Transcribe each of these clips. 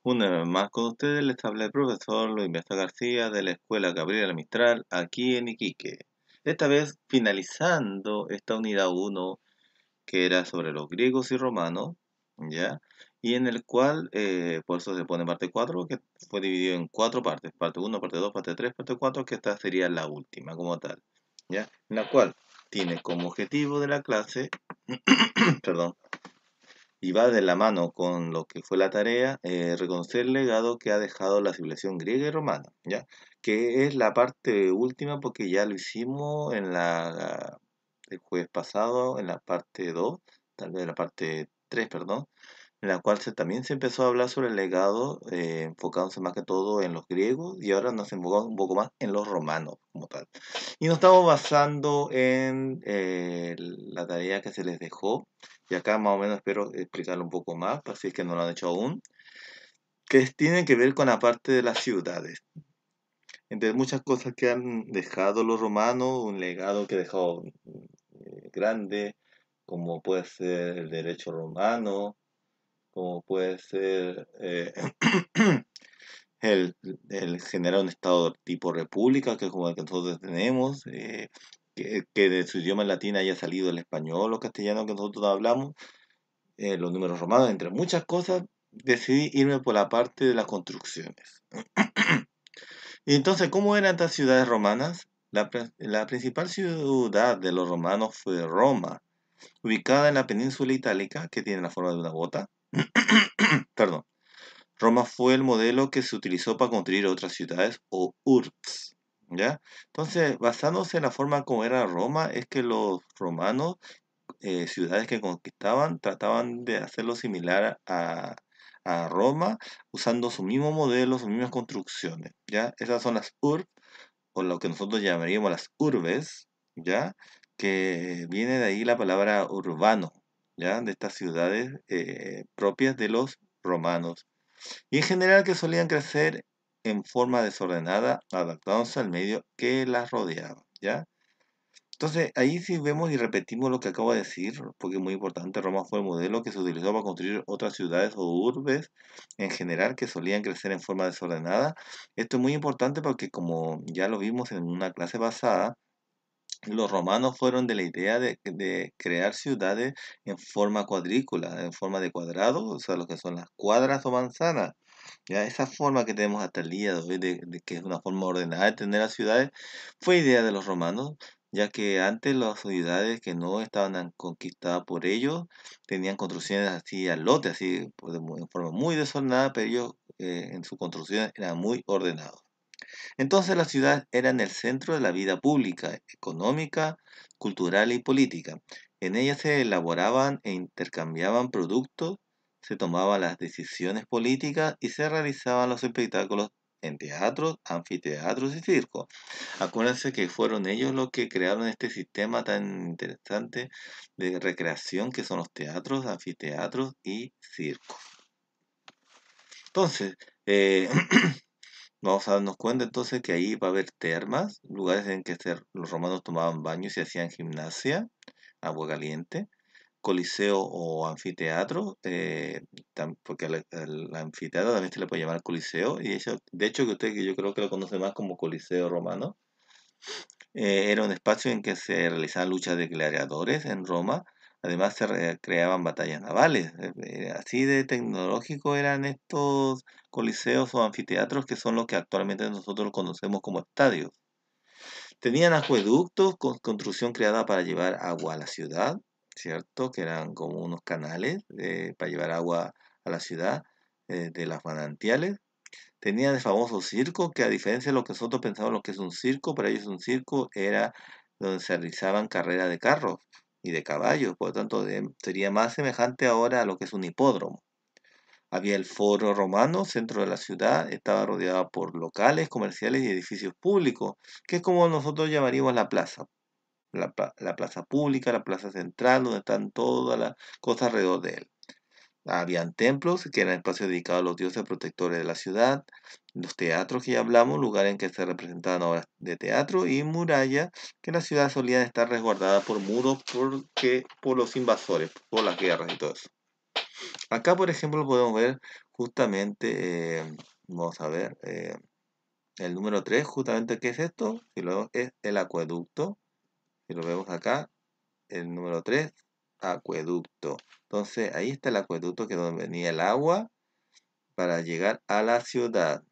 Una vez más con ustedes les habla el profesor Luis Mesa García de la Escuela Gabriela Mistral aquí en Iquique. Esta vez finalizando esta unidad uno que era sobre los griegos y romanos, ¿ya? Y en el cual, por eso se pone parte 4 que fue dividido en cuatro partes, parte uno, parte 2, parte 3, parte 4 que esta sería la última como tal, ¿ya? En la cual tiene como objetivo de la clase, perdón, y va de la mano con lo que fue la tarea, reconocer el legado que ha dejado la civilización griega y romana, ¿ya? Que es la parte última porque ya lo hicimos el jueves pasado, en la parte 2 tal vez en la parte 3 perdón, en la cual también se empezó a hablar sobre el legado, enfocándose más que todo en los griegos y ahora nos enfocamos un poco más en los romanos como tal. Y nos estamos basando en la tarea que se les dejó, y acá más o menos espero explicarlo un poco más, para si es que no lo han hecho aún, tiene que ver con la parte de las ciudades. Entre muchas cosas que han dejado los romanos, un legado que ha dejado grande, como puede ser el derecho romano, como puede ser el, el generar un estado tipo república, que es como el que nosotros tenemos, que de su idioma latín haya salido el español o castellano que nosotros hablamos, los números romanos, entre muchas cosas, decidí irme por la parte de las construcciones. Y entonces, ¿cómo eran estas ciudades romanas? La principal ciudad de los romanos fue Roma, ubicada en la península itálica, que tiene la forma de una bota. Perdón. Roma fue el modelo que se utilizó para construir otras ciudades o urbs, ¿ya? Entonces, basándose en la forma como era Roma, es que los romanos, ciudades que conquistaban, trataban de hacerlo similar a Roma, usando su mismo modelo, sus mismas construcciones, ¿ya? Esas son las urbs, o lo que nosotros llamaríamos las urbes, ¿ya? Que viene de ahí la palabra urbano, ¿ya? De estas ciudades propias de los romanos y en general que solían crecer en forma desordenada, adaptándose al medio que las rodeaba, ¿ya? Entonces, ahí sí vemos y repetimos lo que acabo de decir, porque es muy importante, Roma fue el modelo que se utilizó para construir otras ciudades o urbes en general que solían crecer en forma desordenada. Esto es muy importante porque como ya lo vimos en una clase pasada, los romanos fueron de la idea de crear ciudades en forma cuadrícula, en forma de cuadrado, o sea, lo que son las cuadras o manzanas. Ya esa forma que tenemos hasta el día de hoy, de que es una forma ordenada de tener las ciudades, fue idea de los romanos, ya que antes las ciudades que no estaban conquistadas por ellos tenían construcciones así al lote, así en forma muy desordenada, pero ellos en su construcción eran muy ordenados. Entonces las ciudades eran el centro de la vida pública, económica, cultural y política. En ellas se elaboraban e intercambiaban productos, se tomaban las decisiones políticas y se realizaban los espectáculos en teatros, anfiteatros y circos. Acuérdense que fueron ellos los que crearon este sistema tan interesante de recreación que son los teatros, anfiteatros y circos. Entonces, vamos a darnos cuenta entonces que ahí va a haber termas, lugares en que los romanos tomaban baños y hacían gimnasia, agua caliente, coliseo o anfiteatro, porque al anfiteatro también se le puede llamar coliseo, y de hecho que usted que yo creo que lo conoce más como coliseo romano, era un espacio en que se realizaban luchas de gladiadores en Roma. Además se creaban batallas navales. Así de tecnológico eran estos coliseos o anfiteatros que son los que actualmente nosotros conocemos como estadios. Tenían acueductos con construcción creada para llevar agua a la ciudad, ¿cierto? Que eran como unos canales para llevar agua a la ciudad de las manantiales. Tenían el famoso circo, que a diferencia de lo que nosotros pensamos lo que es un circo, para ellos un circo era donde se realizaban carreras de carros y de caballos, por lo tanto sería más semejante ahora a lo que es un hipódromo. Había el foro romano, centro de la ciudad, estaba rodeada por locales, comerciales y edificios públicos, que es como nosotros llamaríamos la plaza, la plaza pública, la plaza central, donde están todas las cosas alrededor de él. Habían templos, que eran espacios dedicados a los dioses protectores de la ciudad, los teatros que ya hablamos, lugares en que se representaban obras de teatro, y murallas, que en la ciudad solían estar resguardadas por muros por los invasores, por las guerras y todo eso. Acá, por ejemplo, podemos ver justamente, vamos a ver, el número 3 justamente, ¿qué es esto? Si lo vemos, es el acueducto. Si lo vemos acá, el número 3 acueducto. Entonces, ahí está el acueducto, que es donde venía el agua para llegar a la ciudad.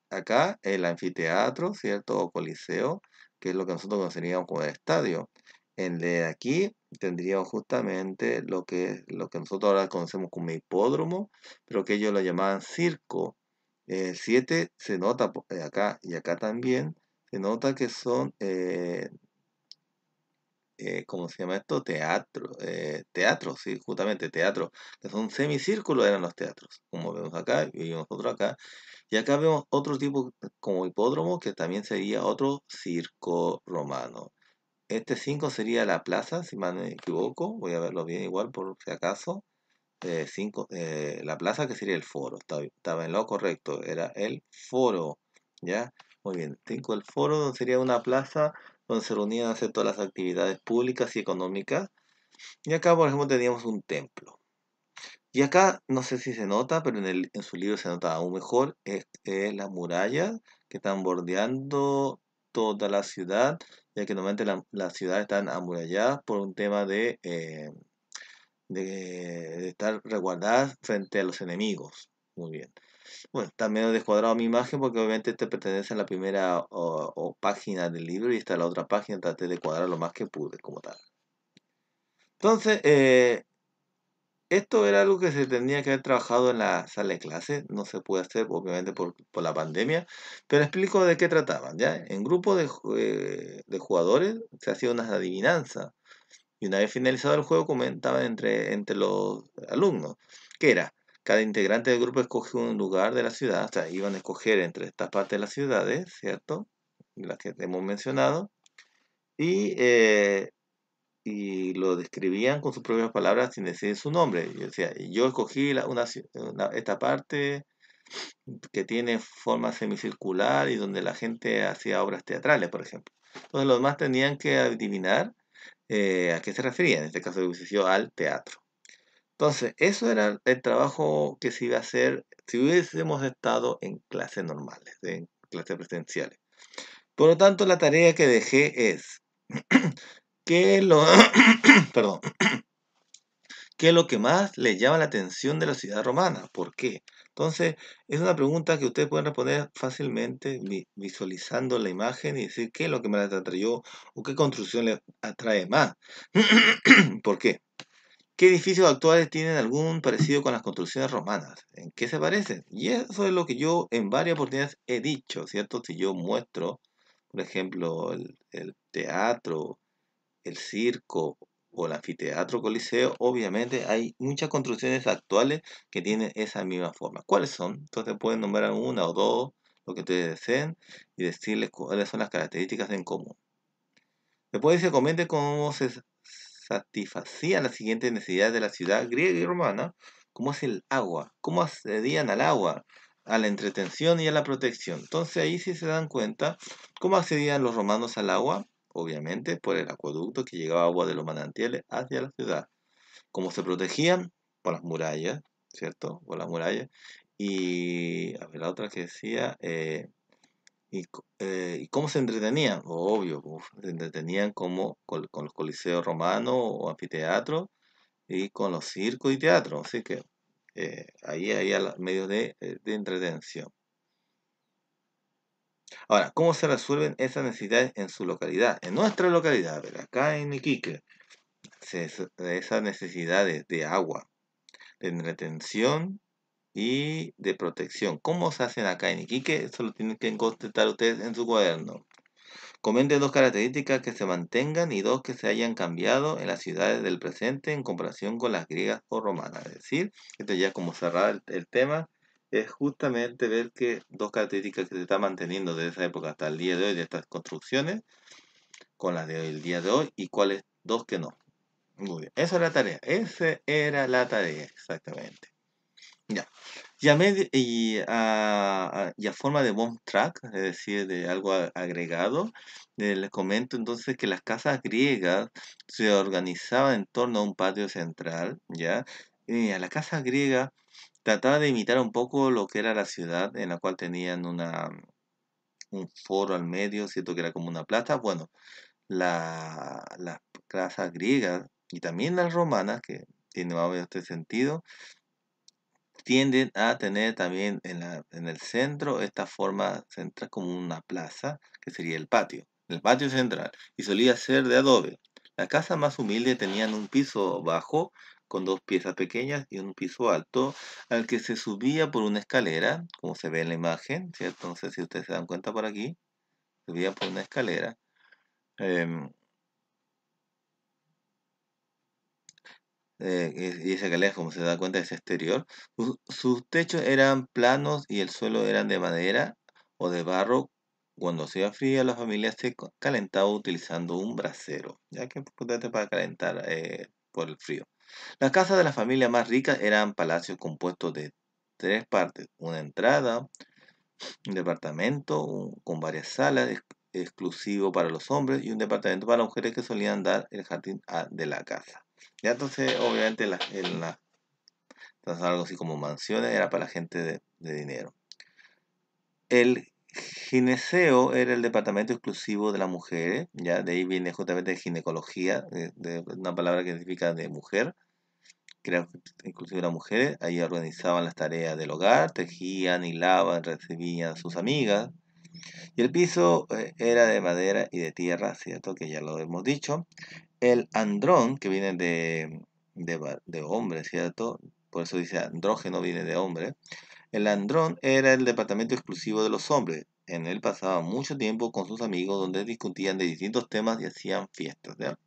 Acá, el anfiteatro, ¿cierto? O coliseo, que es lo que nosotros conoceríamos como el estadio. En de aquí tendríamos justamente lo que nosotros ahora conocemos como hipódromo, pero que ellos lo llamaban circo. 7 se nota acá y acá también, se nota que son, ¿cómo se llama esto? Teatro, sí, justamente teatro, que son semicírculos eran los teatros, como vemos acá y nosotros acá. Y acá vemos otro tipo como hipódromo, que también sería otro circo romano. Este 5 sería la plaza, si mal no me equivoco, voy a verlo bien igual por si acaso. La plaza, que sería el foro, estaba en lo correcto, era el foro, ¿ya? Muy bien, 5 el foro sería una plaza donde se reunían a hacer todas las actividades públicas y económicas. Y acá, por ejemplo, teníamos un templo. Y acá, no sé si se nota, pero en su libro se nota aún mejor, es las murallas que están bordeando toda la ciudad, ya que normalmente las ciudades están amuralladas por un tema de estar resguardadas frente a los enemigos. Muy bien. Bueno, está medio descuadrado mi imagen porque obviamente este pertenece a la primera o página del libro y está la otra página, traté de cuadrar lo más que pude como tal. Entonces, esto era algo que se tenía que haber trabajado en la sala de clases, no se puede hacer obviamente por la pandemia, pero explico de qué trataban, ¿ya? En grupo de jugadores se hacía unas adivinanzas y una vez finalizado el juego comentaban entre los alumnos, que era, cada integrante del grupo escoge un lugar de la ciudad, o sea, iban a escoger entre estas partes de las ciudades, ¿cierto? Las que hemos mencionado, y lo describían con sus propias palabras sin decir su nombre. Yo decía, yo escogí esta parte que tiene forma semicircular y donde la gente hacía obras teatrales, por ejemplo. Entonces los demás tenían que adivinar a qué se refería, en este caso hubiese sido al teatro. Entonces, eso era el trabajo que se iba a hacer si hubiésemos estado en clases normales, en clases presenciales. Por lo tanto, la tarea que dejé es que lo, perdón, ¿qué es lo que más le llama la atención de la ciudad romana? ¿Por qué? Entonces, es una pregunta que ustedes pueden responder fácilmente visualizando la imagen y decir qué es lo que más les atrayó o qué construcción les atrae más. ¿Por qué? ¿Qué edificios actuales tienen algún parecido con las construcciones romanas? ¿En qué se parecen? Y eso es lo que yo en varias oportunidades he dicho, ¿cierto? Si yo muestro, por ejemplo, el teatro, el circo o el anfiteatro coliseo, obviamente hay muchas construcciones actuales que tienen esa misma forma. ¿Cuáles son? Entonces pueden nombrar una o dos, lo que ustedes deseen, y decirles cuáles son las características en común. Después se comente cómo se satisfacían las siguientes necesidades de la ciudad griega y romana, como es el agua, cómo accedían al agua, a la entretención y a la protección. Entonces ahí sí se dan cuenta cómo accedían los romanos al agua, obviamente por el acueducto que llegaba agua de los manantiales hacia la ciudad. Cómo se protegían por las murallas, ¿cierto? Por las murallas. Y a ver, la otra que decía, ¿y cómo se entretenían? Obvio, se entretenían como con los coliseos romanos o anfiteatros y con los circos y teatros. Así que ahí hay medios de entretención. Ahora, ¿cómo se resuelven esas necesidades en su localidad? En nuestra localidad, a ver, acá en Iquique, esas necesidades de agua, de entretención y de protección. ¿Cómo se hacen acá en Iquique? Eso lo tienen que contestar ustedes en su cuaderno. Comente dos características que se mantengan y dos que se hayan cambiado en las ciudades del presente en comparación con las griegas o romanas. Es decir, esto ya como cerrar el tema, es justamente ver que dos características que se están manteniendo desde esa época hasta el día de hoy de estas construcciones, con las de hoy, el día de hoy, y cuáles dos que no. Muy bien, esa era la tarea, esa era la tarea, exactamente. Ya. Y a forma de bonus track, es decir, de algo agregado, les comento entonces que las casas griegas se organizaban en torno a un patio central, ¿ya? la casa griega trataba de imitar un poco lo que era la ciudad, en la cual tenían un foro al medio, ¿cierto? Que era como una plaza. Bueno, las casas griegas y también las romanas, que tiene más o menos este sentido, tienden a tener también en el centro esta forma central como una plaza, que sería el patio central, y solía ser de adobe. Las casas más humildes tenían un piso bajo con dos piezas pequeñas y un piso alto al que se subía por una escalera, como se ve en la imagen, ¿cierto? No sé si ustedes se dan cuenta por aquí, subía por una escalera. em, y esa escalera, como se da cuenta, es exterior. Sus techos eran planos y el suelo eran de madera o de barro. Cuando hacía frío, la familia se calentaba utilizando un brasero, ya que es importante para calentar por el frío. Las casas de la familia más ricas eran palacios compuestos de tres partes: una entrada, un departamento con varias salas exclusivo para los hombres y un departamento para las mujeres que solían dar el jardín de la casa. Ya entonces, obviamente, entonces algo así como mansiones era para la gente de dinero. El gineceo era el departamento exclusivo de las mujeres, ya de ahí viene justamente ginecología, de una palabra que significa de mujer, que era exclusivo de las mujeres. Ahí organizaban las tareas del hogar, tejían, hilaban, recibían a sus amigas. Y el piso era de madera y de tierra, ¿cierto? Que ya lo hemos dicho. El andrón, que viene de hombre, ¿cierto? Por eso dice andrógeno, viene de hombre. El andrón era el departamento exclusivo de los hombres. En él pasaban mucho tiempo con sus amigos donde discutían de distintos temas y hacían fiestas, ¿ya?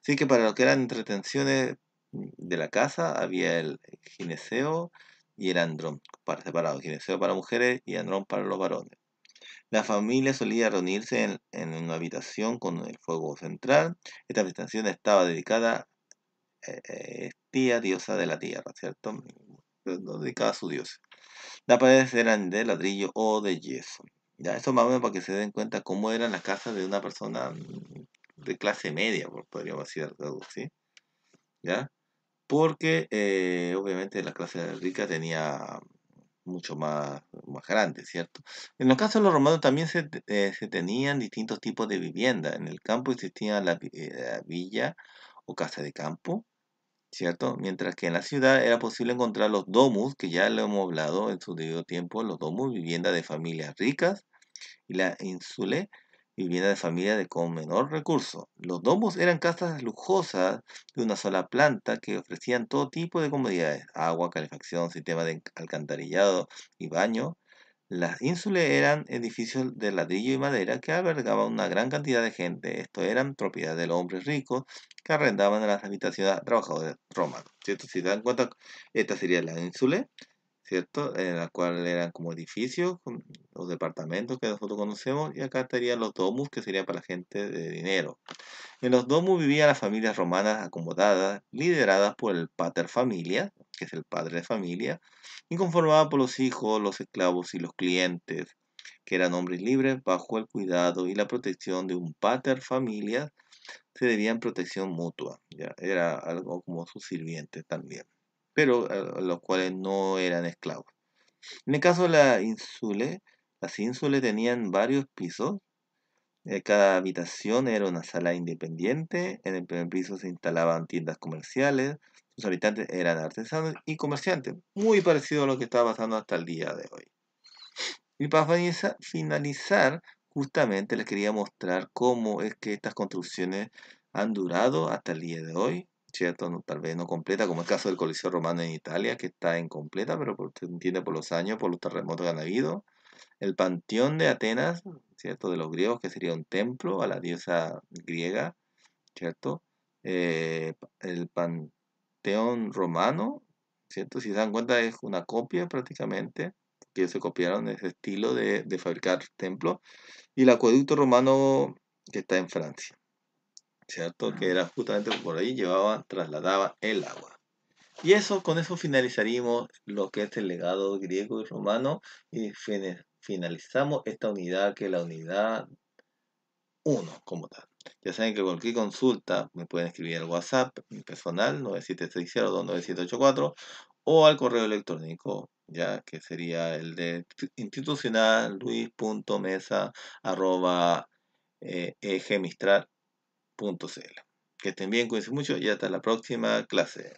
Así que para lo que eran entretenciones de la casa había el gineceo y el andrón, para separado, gineceo para mujeres y andrón para los varones. La familia solía reunirse en una habitación con el fuego central. Esta habitación estaba dedicada Tía, diosa de la tierra, ¿cierto? Dedicada a su dios. Las paredes eran de ladrillo o de yeso. Ya, eso más o menos para que se den cuenta cómo eran las casas de una persona de clase media, podríamos decir algo así, ¿ya? Porque obviamente la clase rica tenía mucho más grande, ¿cierto? En los casos de los romanos también se tenían distintos tipos de vivienda. En el campo existía la villa o casa de campo, ¿cierto? Mientras que en la ciudad era posible encontrar los domus, que ya lo hemos hablado en su debido tiempo, los domus, vivienda de familias ricas, y la insule, vivienda de familias con menor recurso. Los domus eran casas lujosas de una sola planta que ofrecían todo tipo de comodidades: agua, calefacción, sistema de alcantarillado y baño. Las ínsulas eran edificios de ladrillo y madera que albergaban una gran cantidad de gente. Esto eran propiedad de los hombres ricos que arrendaban las habitaciones a trabajadores romanos, ¿cierto? Si se dan cuenta, esta sería la ínsula, ¿cierto? En la cual eran como edificios, los departamentos que nosotros conocemos, y acá estarían los domus, que sería para la gente de dinero. En los domus vivían las familias romanas acomodadas, lideradas por el pater familia, que es el padre de familia, y conformada por los hijos, los esclavos y los clientes, que eran hombres libres bajo el cuidado y la protección de un pater familia. Se debían protección mutua, ¿ya? Era algo como sus sirvientes también, pero los cuales no eran esclavos. En el caso de las ínsulas tenían varios pisos. Cada habitación era una sala independiente. En el primer piso se instalaban tiendas comerciales. Sus habitantes eran artesanos y comerciantes, muy parecido a lo que está pasando hasta el día de hoy. Y para finalizar, justamente les quería mostrar cómo es que estas construcciones han durado hasta el día de hoy, ¿cierto? Tal vez no completa, como el caso del Coliseo Romano en Italia, que está incompleta, pero se entiende por los años, por los terremotos que han habido. El Panteón de Atenas, ¿cierto? De los griegos, que sería un templo a la diosa griega, ¿cierto? El Panteón Romano, ¿cierto? Si se dan cuenta, es una copia prácticamente, que se copiaron ese estilo de fabricar templos. Y el acueducto romano que está en Francia, ¿cierto? Que era justamente por ahí trasladaban el agua. Y eso, con eso finalizaríamos lo que es el legado griego y romano y finalizamos esta unidad, que es la unidad uno como tal. Ya saben que cualquier consulta me pueden escribir al WhatsApp, mi personal, 9760298784, o al correo electrónico, ya que sería el de institucional luis.mesa@egmistral.cl. Que estén bien, cuídense mucho y hasta la próxima clase.